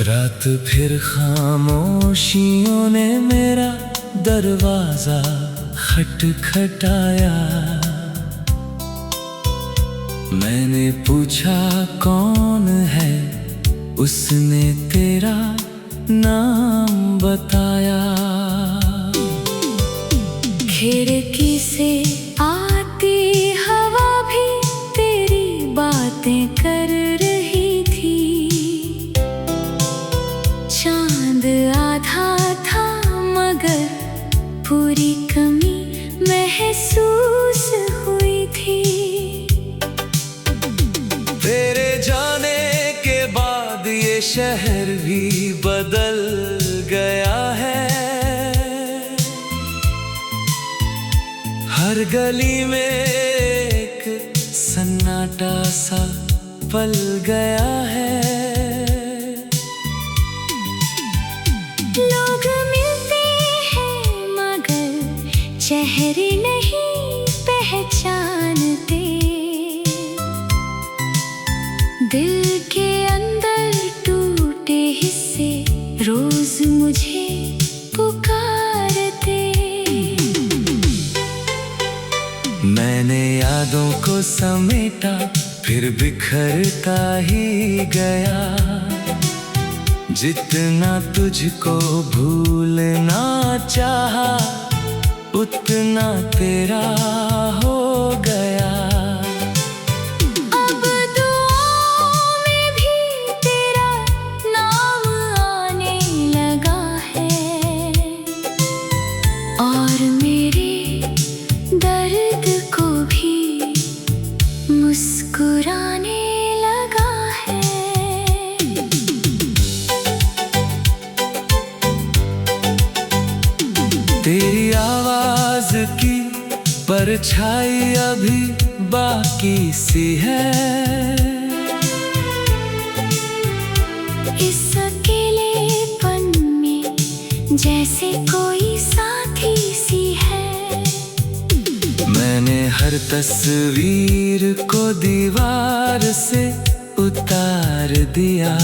रात फिर खामोशियों ने मेरा दरवाजा खटखटाया। मैंने पूछा कौन है, उसने तेरा नाम बताया। खिड़की से आती हवा भी तेरी बातें कर रही थी। चांद आधा था मगर पूरी कमी महसूस हुई थी। तेरे जाने के बाद ये शहर भी बदल गया है। हर गली में एक सन्नाटा सा पल गया है। लोग मिलते हैं मगर चेहरे नहीं पहचानते। दिल के अंदर टूटे हिस्से रोज मुझे पुकारते। मैंने यादों को समेटा फिर बिखरता ही गया। जितना तुझको भूलना चाहा उतना तेरा हो गया। अब दुआओं में भी तेरा नाम आने लगा है और मेरे दर्द को भी मुस्कुराने लगा है। तेरी आवाज की परछाई अभी बाकी सी है। इस अकेलेपन में जैसे कोई साथी सी है। मैंने हर तस्वीर को दीवार से उतार दिया।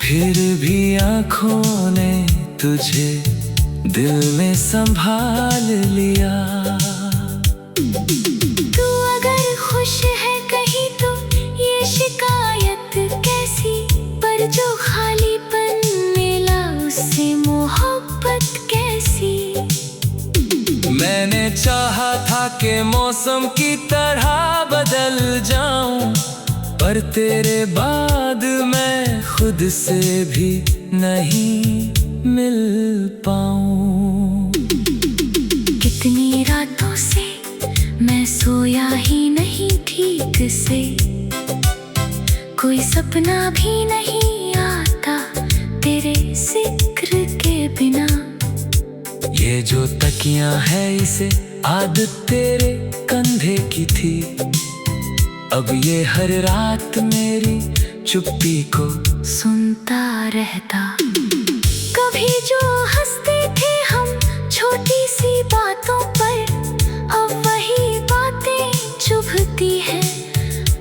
फिर भी आँखों ने तुझे दिल में संभाल लिया। तू अगर खुश है कहीं तो ये शिकायत कैसी, पर जो खालीपन मिला उससे मोहब्बत कैसी। मैंने चाहा था कि मौसम की तरह बदल जाऊं, पर तेरे बाद मैं खुद से भी नहीं मिल पाऊं। कितनी रातों से मैं सोया ही नहीं ठीक से। कोई सपना भी नहीं आता तेरे जिक्र के बिना। ये जो तकिया है इसे आदत तेरे कंधे की थी। अब ये हर रात मेरी चुप्पी को सुनता रहता। कभी जो हंसते थे हम छोटी सी बातों पर, अब वही बातें चुभती हैं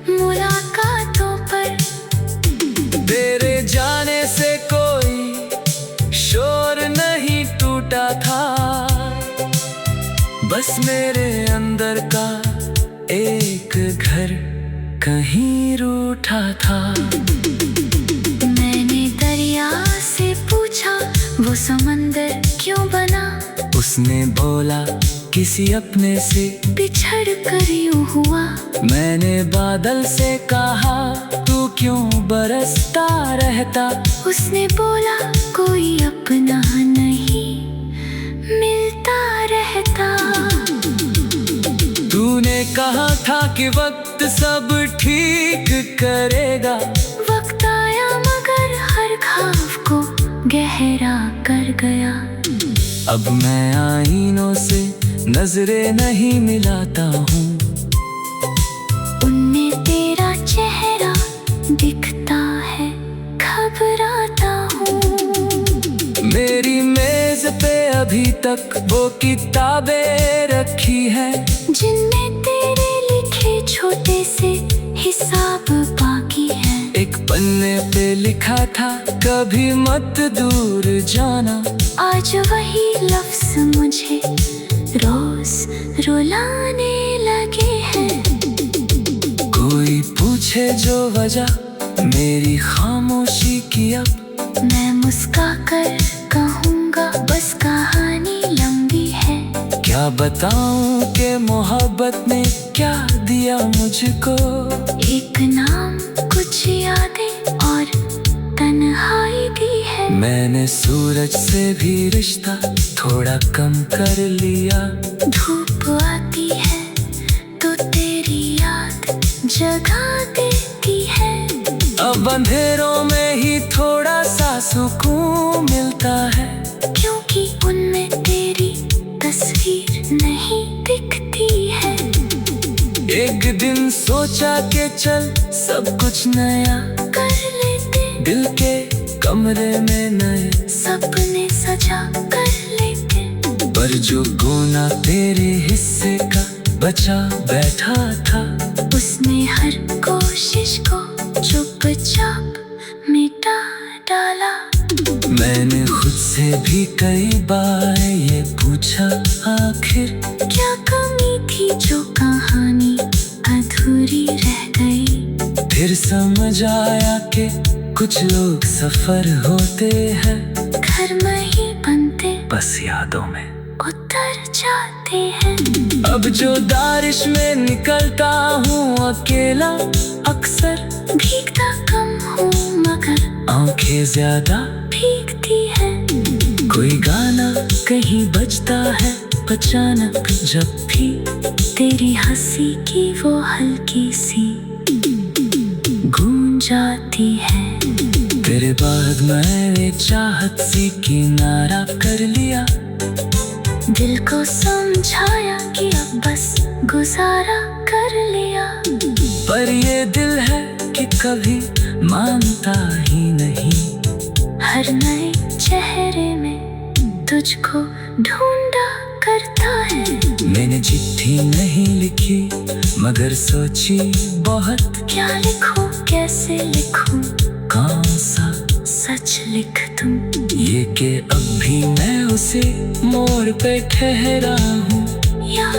मुलाकातों पर। तेरे जाने से कोई शोर नहीं टूटा था, बस मेरे अंदर का एक घर कहीं रूठा था। मैंने दरिया से पूछा वो समंदर क्यों बना। उसने बोला किसी अपने से बिछड़ कर यूं हुआ। मैंने बादल से कहा तू क्यों बरसता रहता। उसने बोला कोई अपना नहीं मिलता रहता। तूने कहा था कि वक्त सब ठीक करेगा। वक्त आया मगर हर घाव को गहरा कर गया। अब मैं आईनों से नजरें नहीं मिलाता हूँ। उनमें तेरा चेहरा दिखता है, घबराता हूँ। मेरी मेज पे अभी तक वो किताबें रखी है, जिनमें तेरे लिखे छोटे से हिसाब बाकी है। एक सीने पे लिखा था कभी मत दूर जाना। आज वही लफ्ज मुझे रोज रुलाने लगे हैं। कोई पूछे जो वजह मेरी खामोशी की, अब मैं मुस्का कर कहूँगा बस कहानी लंबी है। क्या बताऊं कि मोहब्बत ने क्या दिया मुझको। एक नाम, कुछ यादें और तन्हाई भी है। मैंने सूरज से भी रिश्ता थोड़ा कम कर लिया। धूप आती है तो तेरी याद जगा देती है। अब अंधेरों में ही थोड़ा सा सुकून मिलता है, क्योंकि उनमें तेरी तस्वीर नहीं दिखती है। एक दिन सोचा कि चल सब कुछ नया कर लेते, दिल के कमरे में नए सपने सजा कर लेते। पर जो कोना तेरे हिस्से का बचा बैठा था, उसने हर कोशिश को चुपचाप मिटा डाला। मैंने खुद से भी कई बार ये पूछा आखिर क्या कमी थी जो कहानी अधूरी रह गई। फिर समझ आया कि कुछ लोग सफर होते हैं, घर में ही बनते बस यादों में उतर जाते हैं। अब जो बारिश में निकलता हूँ अकेला, अक्सर भीगता कम हूँ मगर आंखें ज्यादा भीगती है। कोई गाना कहीं बजता है अचानक, जब भी तेरी हंसी की वो हल्की सी गूंज जाती है। तेरे बाद मैंने चाहत सी किनारा कर लिया। दिल को समझाया कि अब बस गुजारा कर लिया। पर ये दिल है कि कभी मानता ही नहीं। हर नए चेहरे में तुझको ढूंढा करता है। मैंने चिट्ठी नहीं लिखी मगर सोची बहुत, क्या लिखूं कैसे लिखूं, कौन सा सच लिख दूं। ये कि अब भी मैं उसे मोड़ पे ठहरा हूँ, या